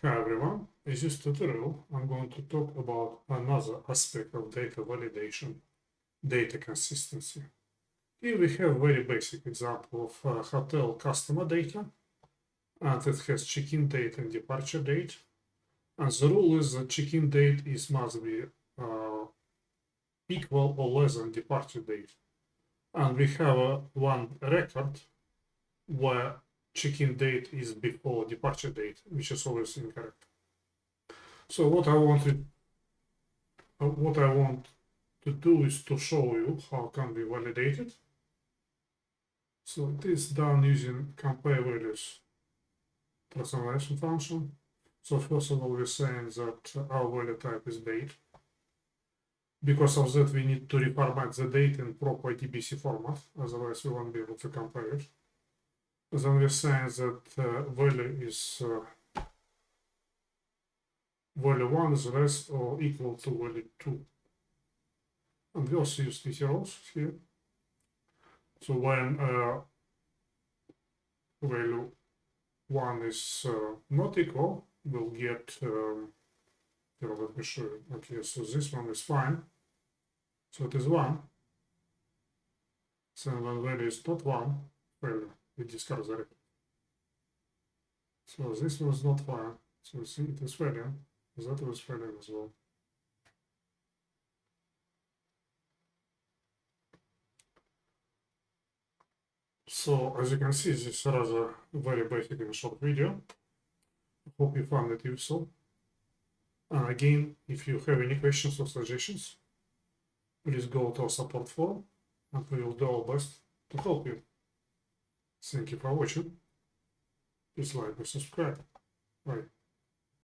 Hi everyone, in this tutorial I'm going to talk about another aspect of data validation, data consistency. Here we have a very basic example of hotel customer data, and it has check-in date and departure date. And the rule is that check-in date must be equal or less than departure date. And we have one record where check-in date is before departure date, which is always incorrect. So what I want to do is to show you how can be validated. So it is done using compare values personalization function. So first of all, we're saying that our value type is date. Because of that, we need to reformat the date in proper DBC format, otherwise we won't be able to compare it. Then we're saying that value is value 1 is less or equal to value 2. And we also use ETL-Tools here. So when value 1 is not equal, we'll get, let me show you. Okay, so this one is fine. So it is 1. So when value is not 1, value, we discard the record. So this was not fine. So you see it is failing. That was failing as well. So as you can see, this is rather very basic and short video. I hope you found it useful. And again, if you have any questions or suggestions, please go to our support forum and we will do our best to help you. Thank you for watching. Please like and subscribe. Bye.